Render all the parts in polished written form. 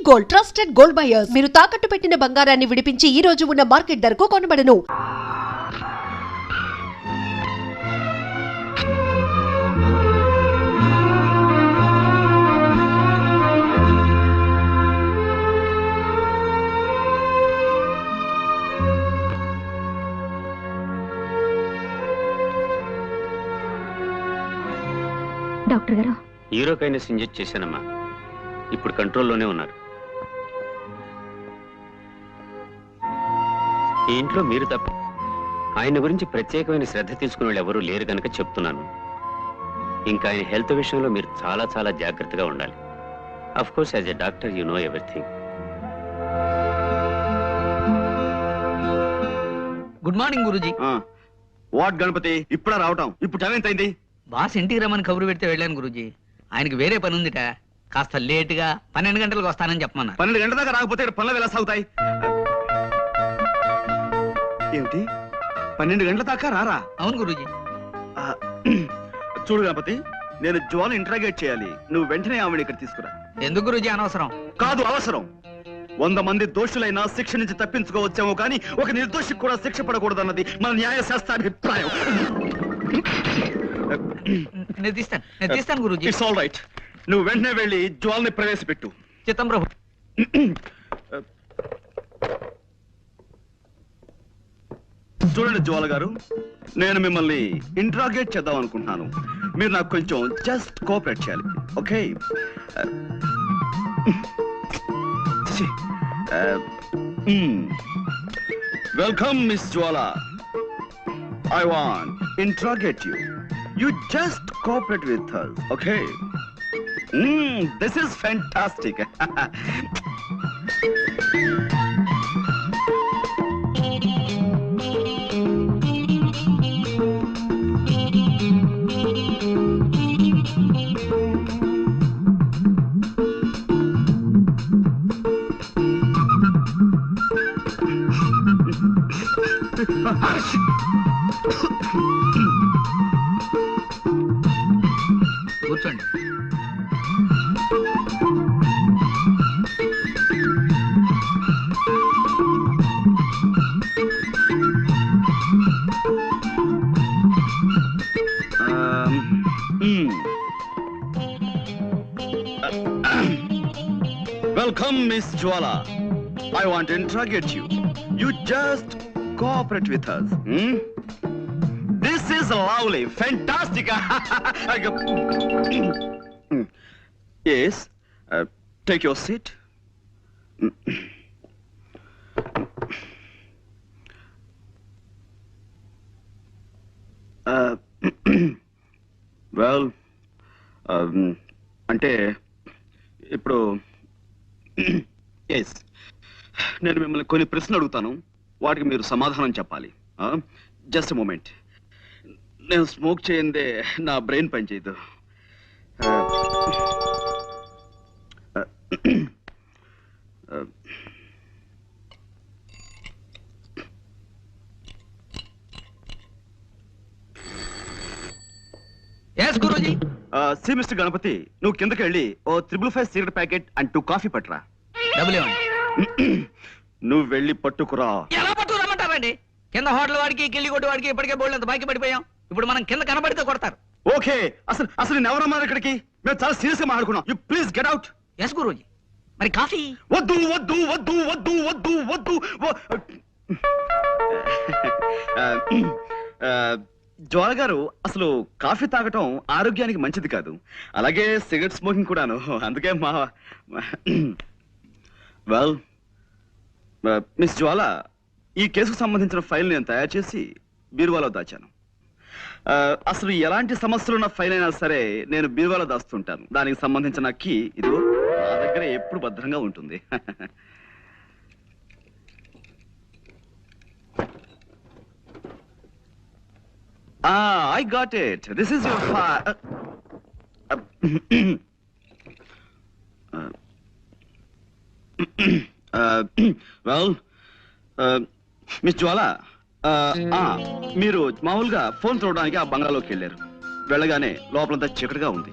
Gold, trusted gold buyers. మీరు తాకట్టు పెట్టిన బంగారాన్ని విడిపించి ఈ రోజు ఉన్న మార్కెట్ ధరకు కొనబడను. డాక్టర్ గారు, హీరోకైనస్ ఇంజెక్ట్ చేశానమ్మా. ఇప్పుడు కంట్రోల్లోనే ఉన్నారు. ఈ ఇంట్లో మీరు తప్ప ఆయన గురించి ప్రత్యేకమైన శ్రద్ధ తీసుకునే వాళ్ళు ఎవరూ లేరు కనుక చెప్తున్నాను. ఇంకా ఆయన హెల్త్ విషయంలో మీరు చాలా చాలా జాగ్రత్తగా ఉండాలి. Of course as a doctor you know everything. Good morning Guruji. What Ganapati, ఇప్పుడా రావటం? ఇప్పుడు టైం ఎంత అయింది? బాస్ ఇంటికి రమ్మని కబురు పెడితే వెళ్ళాను గురూజీ. ఆయనకి వేరే పని ఉందిట. కాస్త లేటుగా 12 గంటలకు వస్తానని చెప్పమన్నారు. 12 గంటల దాకా రాకపోతే పనులు ఎలా సాగుతాయి? ఏమిటి 12 గంటల దాకా రారా? అవును గురూజీ. చూడు గణపతి, నేను జ్వాల ఇంట్రాగేట్ చేయాలి. నువ్వు వెంటనే ఆవిడ ఇక్కడ తీసుకురా. ఎందుకు గురూజీ? అనవసరం. కాదు, అవసరం. 100 మంది దోషులైనా శిక్ష నుంచి తప్పించుకోవచ్చేమో కానీ ఒక నిర్దోషికి కూడా శిక్ష పడకూడదన్నది మన న్యాయశాస్త్రాభిప్రాయం. నేను తీస్తాను గురూజీ. It's all right. నువ్వు వెంటనే వెళ్ళి జ్వాల్ని ప్రవేశపెట్టు. చిత్తం ప్రభు. చూడండి జ్వాల గారు, నేను మిమ్మల్ని ఇంట్రాగేట్ చేద్దాం అనుకుంటున్నాను. మీరు నాకు కొంచెం జస్ట్ కోఆపరేట్ చేయాలి, okay? Welcome miss Jwala. I want to interrogate you. You just cooperate with us, okay? This is fantastic. కూర్చోండి. Welcome, Miss Jwala. I want to interrogate you. You just cooperate with us. This is lovely, fantastic. Yes, take your seat. Well, అంటే ఇప్పుడు yes, నేను మిమ్మల్ని కొన్ని ప్రశ్నలు అడుగుతాను, వాటికి మీరు సమాధానం చెప్పాలి. Just moment. నేను స్మోక్ చేయందే నా బ్రెయిన్ పనిచేయదు. గురూజీ. సి మిస్టర్ గణపతి, నువ్వు కిందకి వెళ్ళి ఓ 555 సిగరెట్ ప్యాకెట్ అండ్ 2 కాఫీ పట్టురా. డబ్బులు ఇవ్వండి. నువ్వు వెళ్ళి పట్టుకురా. ఎలా పట్టుకురమ్మంటారండి? కింద హోటల్ వాడికి, కిల్లి కొట్టు వాడికి ఇప్పటికే బోల్డ్ అంత బాకీ పడిపోయాం. ఇప్పుడు మనం కింద కనబడితే కొడతారు. ఓకే, అసలు నేను ఎవరన్నారు ఇక్కడికి? మేము చాలా సీరియస్ గా మాట్లాడుకున్నాం. You please get out. Yes Guruji. మరి కాఫీ? వద్దు వద్దు వద్దు వద్దు వద్దు వద్దు. జ్వాల గారు, అసలు కాఫీ తాగటం ఆరోగ్యానికి మంచిది కాదు. అలాగే సిగరెట్ స్మోకింగ్ కూడాను. అందుకే వెల్ మిస్ జ్వాల, ఈ కేసుకు సంబంధించిన ఫైల్ నేను తయారు చేసి బీరువాలో దాచాను. అసలు ఎలాంటి సమస్యలున్న ఫైల్ అయినా సరే నేను బీరువాలో దాస్తుంటాను. దానికి సంబంధించిన కీ ఇదిగో నా దగ్గర ఎప్పుడు భద్రంగా ఉంటుంది. I got it. This is your file. Well, Miss Jwala, మీరు మామూలుగా ఫోన్ చూడడానికి ఆ బంగ్లాలోకి వెళ్ళారు. వెళ్ళగానే లోపలంతా చీకటిగా ఉంది.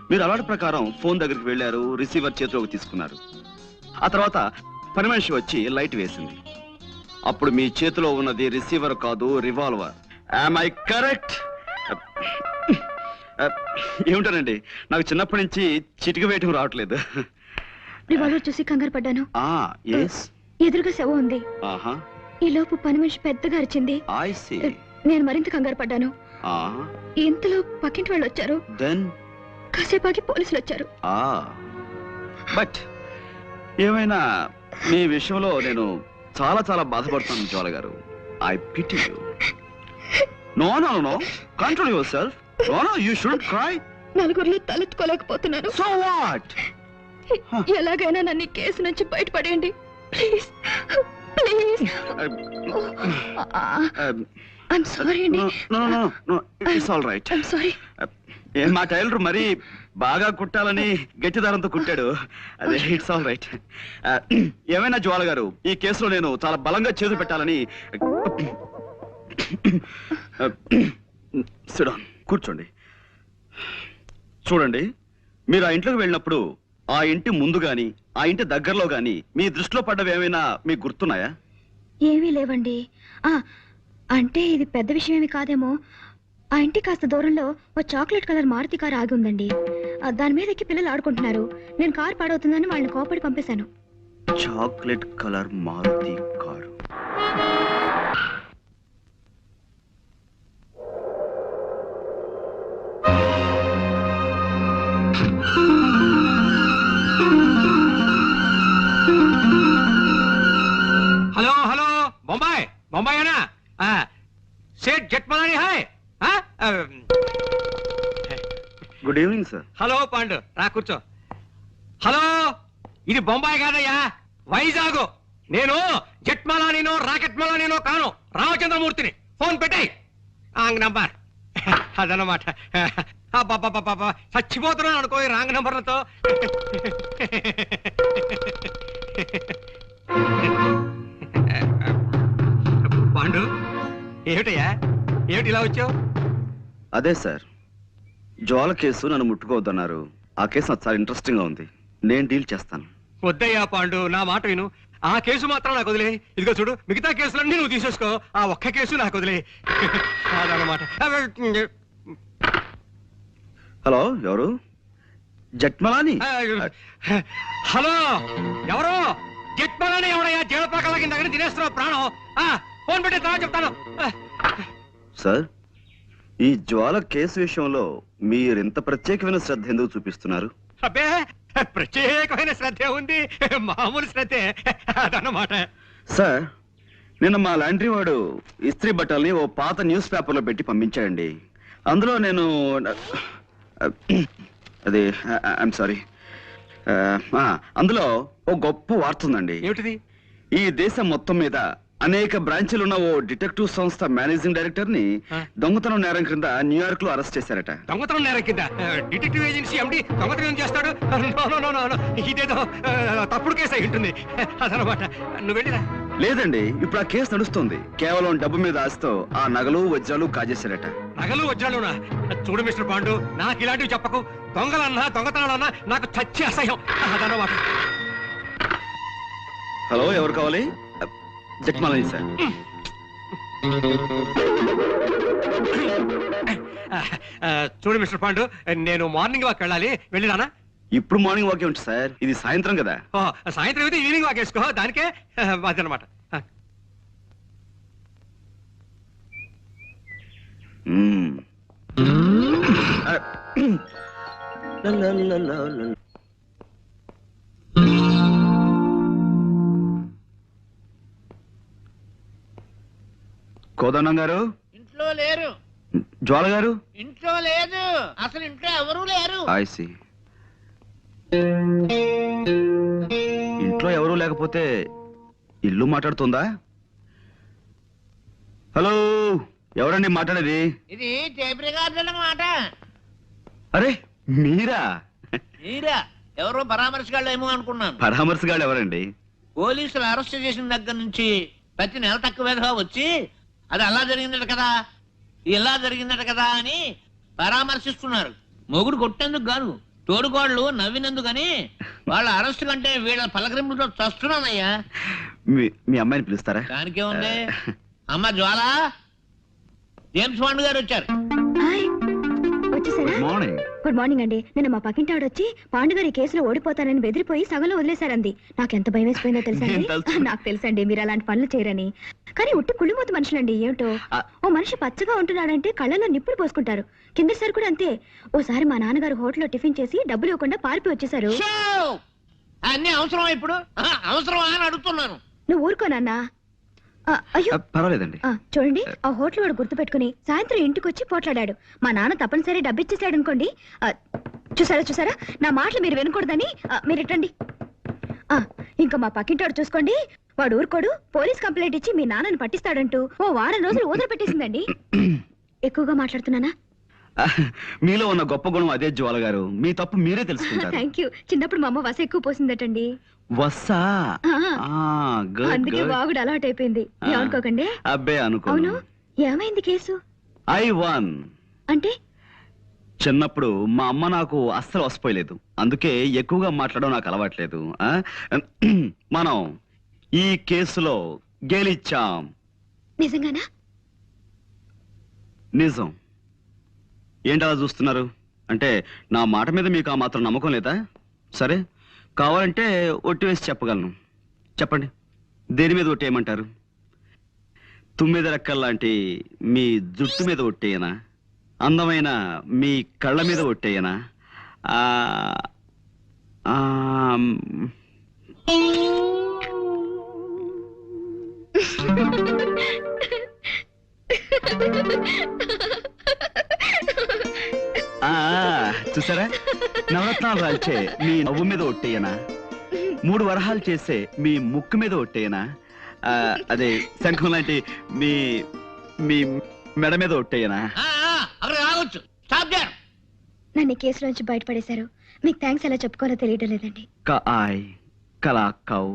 మీరు అలవాటు ప్రకారం ఫోన్ దగ్గరికి వెళ్ళారు, రిసీవర్ చేతిలోకి తీసుకున్నారు. ఆ తర్వాత పని మనిషి వచ్చి లైట్ వేసింది. అప్పుడు మీ చేతిలో ఉన్నది రిసీవర్ కాదు, రివాల్వర్. Am I correct? ఏమిటానండి, నాకు చిన్నప్పటి నుంచి చిటిక వేయటం రావట్లేదు. రివాల్వర్ చూసి కంగారు పడ్డాను. ఎస్. ఎదురుగా శవం ఉంది. ఆహా, ఈ లోపు పని మనిషి పెద్దగా అరిచింది. I see. నేను మరింత కంగారు పడ్డాను. ఇంతలో పక్కింటి వాళ్ళు వచ్చారు. దెన్ కాసేపాకి పోలీసులు వచ్చారు. బట్ ఏమైనా మీ విషయంలో నేను చాలా చాలా బాధపడుతున్నాను జ్వాల గారు. I pity you. No no no, control yourself. No no, you should cry. నలుగురిలో తలెత్తుకోలేకపోతున్నాను. So what? ఎలాగైనా నన్ను ఈ కేసు నుంచి బయటపడేయండి ప్లీజ్, ప్లీజ్. ఐఎమ్ సారీ అండి. No no no, it's all right. I'm sorry. మా టైలర్ మరీ బాగా కుట్టాలని గట్టి దారంతో కుట్టాడు. అదే, ఇట్స్ ఆల్ రైట్. ఏమైనా జ్వాల గారు, ఈ కేసులో నేను చాలా బలంగా చేతులు పెట్టాలని. సిడాన్, కూర్చోండి. చూడండి, మీరు ఆ ఇంట్లోకి వెళ్ళినప్పుడు ఆ ఇంటి ముందు గాని ఆ ఇంటి దగ్గరలో గాని మీ దృష్టిలో పడ్డవి ఏమైనా మీకు గుర్తున్నాయా? ఏమీ లేవండి. అంటే ఇది పెద్ద విషయం ఏమి కాదేమో. ఆ ఇంటి కాస్త దూరంలో ఓ చాక్లెట్ కలర్ మారుతి కారు ఆగి ఉందండి. దాని మీద ఎక్కి పిల్లలు ఆడుకుంటున్నారు. నేను కారు పాడవుతుందని వాళ్ళని కోపడి పంపేశాను. Chocolate colour Maruti car. Hello hello, Bombay Bombay है ना? सेठ जेठमलानी है? Good evening sir. Hello Pandu, రా కూర్చో. హలో, ఇది బొంబాయి కాదయ్యా, వైజాగ్. నేను జెట్మలానీనో రాకెట్ మలానీనో కాను, రామచంద్రమూర్తిని. ఫోన్ పెట్టాయి రాంగ్ నంబర్. అదనమాట. చచ్చిపోతున్నాను అనుకో ఈ రాంగ్ నంబర్లతో. పాండు, ఏమిటయ్యా, ఏమిటి ఇలా వచ్చావు? అదే సార్, జ్వాల కేసు నన్ను ముట్టుకోవద్దన్నారు. ఆ కేసు నాకు చాలా ఇంట్రెస్టింగ్ గా ఉంది. నేను డీల్ చేస్తాను. వద్దయ్యా పాండు, నా మాట విను. ఆ కేసు మాత్రం నాకు వదిలే. ఇదిగో చూడు, మిగతా కేసులన్నీ నువ్వు తీసేసుకో. ఆ ఒక్క కేసు నాకు వదిలే. అదనమాట. హలో, ఎవరు? జట్మలాని? హలో, ఎవరు? జట్మలాని ఎవడయ్యా? జీవపాకాల కింద తినేస్తున్నావు ప్రాణం. ఫోన్ పెట్టి తర్వాత చెప్తాను. సార్, ఈ జ్వాల కేసు విషయంలో మీరు ఇంత ప్రత్యేకమైన శ్రద్ధ ఎందుకు చూపిస్తున్నారు? అబ్బే, ప్రత్యేకమైన శ్రద్ధ ఉంది, మామూలు శ్రద్ధే. అదన్నమాట. సార్, నిన్న మా లాండ్రీ వాడు ఇస్త్రీ బట్టల్ని ఓ పాత న్యూస్ పేపర్లో పెట్టి పంపించాడండి. అందులో నేను అది ఐఎమ్ సారీ, అందులో ఓ గొప్ప వార్త ఉందండి. ఏమిటిది? ఈ దేశం మొత్తం మీద అనేక బ్రాంచీలు ఉన్న ఓ డిటెక్టివ్ సంస్థ మేనేజింగ్ డైరెక్టర్ ని దొంగతనం నేరం క్రింద న్యూయార్క్ లో అరెస్ట్ చేశారట. దొంగతనం నేరం కింద డిటెక్టివ్ ఏజెన్సీ ఎండి దొంగతనం చేస్తాడు? ఇదేదో తప్పుడు కేసు అయి ఉంటుంది. అదనమాట. నువ్వు వెళ్ళిరా. లేదండి, ఇప్పుడు ఆ కేసు నడుస్తుంది. కేవలం డబ్బు మీద ఆశతో ఆ నగలు వజ్రాలు కాజేశారట. నగలు వజ్రాలునా? చూడు మిస్టర్ పాండు, నాకు ఇలాంటివి చెప్పకు. దొంగలన్నా దొంగతనాలన్నా నాకు చచ్చి అసహ్యం. అదనమాట. హలో, ఎవరు కావాలి? జట్మలాని సార్. చూడు మిస్టర్ పాండు, నేను మార్నింగ్ వాక్ వెళ్ళాలి. వెళ్ళిరానా? ఇప్పుడు మార్నింగ్ వాక్ ఏమిటి సార్, ఇది సాయంత్రం కదా. సాయంత్రం అయితే ఈవినింగ్ వాక్ వేసుకో. దానికే అదనమాట. కోదండం గారు ఇంట్లో లేరు. జ్వాల గారు ఇంట్లో లేదు, అసలు ఇంట్లో ఎవరూ లేరు. I see. ఇంట్లో ఎవరూ లేకపోతే ఇల్లు మాట్లాడుతుందా? హలో, ఎవరండి మాట్లాడేది? ఇది టేప్ రికార్డుల మాట. అరే, మీరా? మీరా? ఎవరో పరామర్శగాళ్ళు ఏమో అనుకున్నాను. పరామర్శగాళ్ళు ఎవరండి? పోలీసులు అరెస్ట్ చేసిన దగ్గర నుంచి ప్రతి నెల తక్కువగా వచ్చి అది అలా జరిగిందట కదా, ఇలా జరిగిందట కదా అని పరామర్శిస్తున్నారు. మొగుడు కొట్టేందుకు కాదు, తోడుకోళ్ళు నవ్వినందుకని వాళ్ళ అరెస్ట్ కంటే వీళ్ళ పలకరింపులతో చస్తున్నానయ్యా. మీ అమ్మాయిని పిలుస్తారా? దానికే ఉంది. అమ్మ జ్వాల, జేమ్స్ బాండ్ గారు వచ్చారు. హాయ్, వచ్చేసారా? మార్నింగ్. గుడ్ మార్నింగ్ అండి. నిన్న మా పక్కింటి ఆవిడ వచ్చి పాండుగారి కేసులో ఓడిపోతానని బెదిరిపోయి సగంలో వదిలేశారంది. నాకు ఎంత భయం వేసిపోయిందో తెలుసా ఏం తెలుసు? నాకు తెలుసండి మీరు అలాంటి పనులు చేయరని. కానీ ఉట్టి కుళ్ళిమూత మనుషులండి. ఏమిటో ఓ మనిషి పచ్చగా ఉంటున్నాడంటే కళ్ళలో నిప్పులు పోసుకుంటారు. కిందసారి కూడా అంతే. ఓసారి మా నాన్నగారు హోటల్లో టిఫిన్ చేసి డబ్బులు ఇవ్వకుండా పారిపోయి వచ్చేసారు. షో! అన్నీ అవసరమా ఇప్పుడు? అవసరమా అని అడుగుతున్నాను. నువ్వు ఊరుకోనన్నా. అయ్యో పర్వాలేదండి. చూడండి, ఆ హోటల్ వాడు గుర్తు పెట్టుకుని సాయంత్రం ఇంటికి వచ్చి పోట్లాడాడు. మా నాన్న తప్పనిసరి డబ్బు ఇచ్చేసాడు అనుకోండి. చూసారా నా మాటలు మీరు వినకూడదని మీరు ఇట్టండి. ఇంకా మా పక్కింటాడు చూసుకోండి, వాడు ఊరుకోడు. పోలీస్ కంప్లైంట్ ఇచ్చి మీ నాన్నని పట్టిస్తాడంటూ ఓ వారం రోజులు ఊదర పెట్టేసిందండి. ఎక్కువగా మాట్లాడుతున్నానా? మీలో ఉన్న గొప్ప గుణం అదే జ్వాల గారు. మీ తప్పు మీరే తెలుసుకుంటారు. Thank you. చిన్నప్పుడు మా అమ్మ వస ఎక్కువ పోసిందటండి. వస్సా? గుడ్ అందుకే గుడ్. బాగుడు అలవాటు అయిపోయింది. ఏమనుకోకండి. అబ్బే అనుకో. అవును, ఏమైంది కేసు? I one. అంటే చిన్నప్పుడు మా అమ్మ నాకు అస్సలు వసిపోయలేదు. అందుకే ఎక్కువగా మాట్లాడడం నాకు అలవాట్లేదు. మనం ఈ కేసులో గెలిచాం. నిజంగానా? నిజం. ఏంటలా చూస్తున్నారు? అంటే నా మాట మీద మీకు ఆ మాత్రం నమ్మకం లేదా? సరే, కావాలంటే ఒట్టి వేసి చెప్పగలను. చెప్పండి, దేని మీద ఒట్టేయమంటారు? తుమ్మిద రెక్కల్లాంటి మీ జుట్టు మీద ఒట్టేయనా? అందమైన మీ కళ్ళ మీద ఒట్టేయనా? చూసారా, నవరత్నాలు రాల్చే మీ నవ్వు మీద ఒట్టేయనా? 3 వరహాలు చేసే మీ ముక్కు మీద ఒట్టేయనా? అదే శంఖం లాంటి మీ మీ మెడ మీద ఒట్టేయనా? అక్కడ రావచ్చు. Stop there. నన్ను ఈ కేసులోంచి బయటపడేశారు. మీకు థ్యాంక్స్ ఎలా చెప్పుకోవాలో తెలియడం లేదండి. కాయ్ కలా కౌ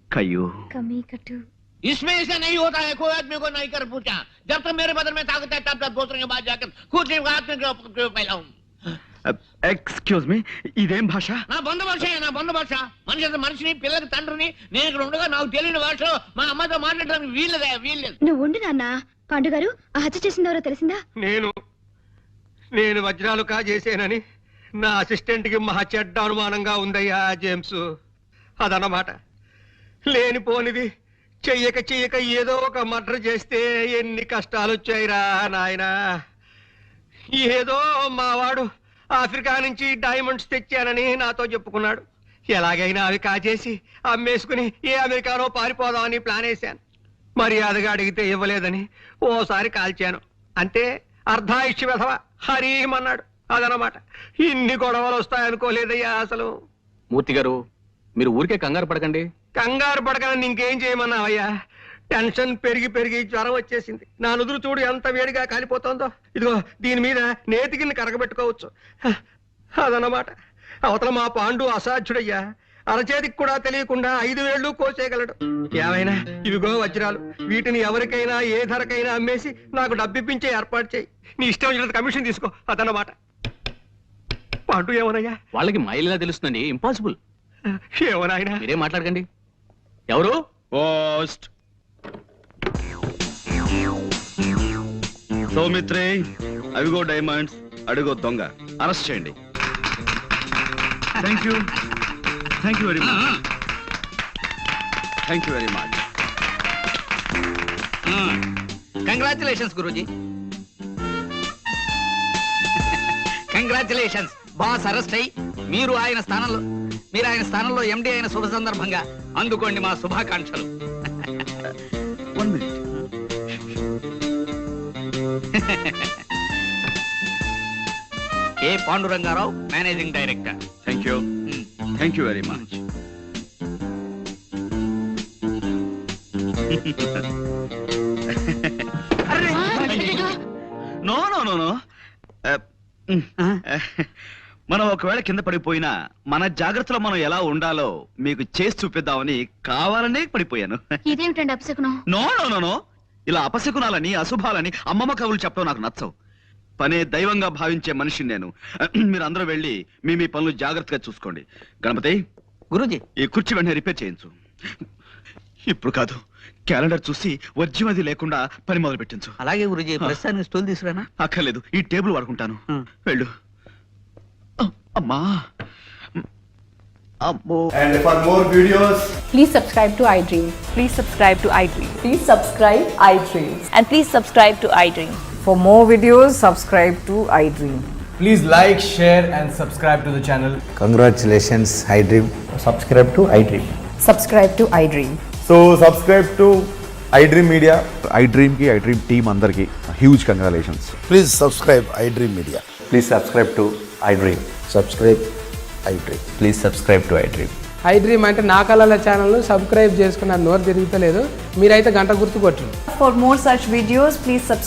కయ్యూ కమీ కట్టు. इसमें ऐसा नहीं होता है, कोई आदमी को नहीं कर पूछा। जब तक मेरे बदन में ताकत है तब तक दूसरे के बाद जाकर खुद के हाथ में क्यों फैलाऊं? ఎక్స్క్యూజ్ మీ, ఇదేం భాష? నా బంధు భాష, నా బంధు భాష. మనిషి అంటే మనిషిని, పిల్లకి తండ్రిని. నేను ఇక్కడ ఉండగా నాకు తెలియని భాషలో మా అమ్మతో మాట్లాడడానికి వీల్లేదు. నువ్వు ఉండు నాన్న. పాండుగారు, ఆ హత్య చేసిందెవరో తెలిసిందా? నేను వజ్రాలు కాజేసేనని నా అసిస్టెంట్ కి మహా చెడ్డ అనుమానంగా ఉందయ్యా జేమ్స్. అదన్నమాట. లేనిపోనిది చెయ్యక ఏదో ఒక మర్డర్ చేస్తే ఎన్ని కష్టాలు వచ్చాయిరా నాయనా. ఏదో మావాడు ఆఫ్రికా నుంచి డైమండ్స్ తెచ్చానని నాతో చెప్పుకున్నాడు. ఎలాగైనా అవి కాచేసి అమ్మేసుకుని ఏ అమెరికానో పారిపోదామని ప్లాన్ వేశాను. మర్యాదగా అడిగితే ఇవ్వలేదని ఓసారి కాల్చాను. అంతే, అర్ధాయుష్య వెధవ హరీమన్నాడు. అదనమాట. ఇన్ని గొడవలు వస్తాయనుకోలేదయ్యా అసలు. మూర్తి గారు, మీరు ఊరికే కంగారు పడకండి. కంగారు పడకని ఇంకేం చేయమన్నావయ్యా? టెన్షన్ పెరిగి జ్వరం వచ్చేసింది. నా నుదురు చూడు ఎంత వేడిగా కాలిపోతుందో. ఇదిగో దీని మీద నేతికిని కరగబెట్టుకోవచ్చు. అదన్నమాట. అవతల మా పాండు అసాధ్యుడయ్యా. అరచేతికి కూడా తెలియకుండా 5 వేళ్ళు కోసేయగలడు. ఏమైనా ఇవిగో వజ్రాలు. వీటిని ఎవరికైనా ఏ ధరకైనా అమ్మేసి నాకు డబ్బిప్పించే ఏర్పాటు చేయి. నీ ఇష్టం వచ్చినంత కమిషన్ తీసుకో. అదన్నమాట. పాండు ఏమోనయ్యా? వాళ్ళకి మైలిలా తెలుస్తుందండి. ఇంపాసిబుల్. ఏమోనాయనా? మీరేం మాట్లాడకండి. ఎవరు? పోస్ట్. సౌమిత్రి, అవిగో డైమండ్స్, అడిగో దొంగ. అరెస్ట్ చేయండి. Thank you very much. Thank you very much. Congratulations Guruji. Congratulations. Boss arrest అయ్యి మీరు ఆయన స్థానంలో ఎండి అయిన శుభ సందర్భంగా అందుకోండి మా శుభాకాంక్షలు. 1 minute. A Pandurangarao, managing director. Thank you very much. No no no no. మనం ఒకవేళ కింద పడిపోయినా మన జాగ్రత్తలో మనం ఎలా ఉండాలో మీకు చేసి చూపిద్దామని కావాలనే పడిపోయాను. ఇదేమిటండి అపశకునం? No no no no. ఇలా అపశకునాలని, అశుభాలని అమ్మమ్మ కవులు చెప్పడం నాకు నచ్చవు. పనే దైవంగా భావించే మనిషిని నేను. మీరు అందరూ వెళ్ళి మీ పనులు జాగ్రత్తగా చూసుకోండి. గణపతి, గురూజీ, ఈ కుర్చీ వెంటనే రిపేర్ చేయించు. ఇప్పుడు కాదు, క్యాలెండర్ చూసి వజ్యం లేకుండా పని మొదలు పెట్టించు. అలాగే గురూజీ. ప్రస్తుతానికి స్టూల్ తీసుకురానా? అక్కర్లేదు, ఈ టేబుల్ వాడుకుంటాను. వెళ్ళు. అమ్మా, అమ్మో. And for more videos, Please subscribe to iDream. Please subscribe to iDream. Please subscribe iDream. And please subscribe to iDream. For more videos, subscribe to iDream. please like, share, and subscribe to the channel. Congratulations, iDream. Subscribe to iDream. Subscribe to iDream. So subscribe to iDream Media. iDream ki iDream team andarki huge congratulations. Please subscribe iDream Media. Please subscribe to iDream. Subscribe iDream. Please subscribe to iDream. iDream అంటే నా కళల channel subscribe చేసుకున్న నోరు తిరుగుతలేదు. మీరైతే గంట గుర్తు కొట్టండి. For more such videos, please subscribe.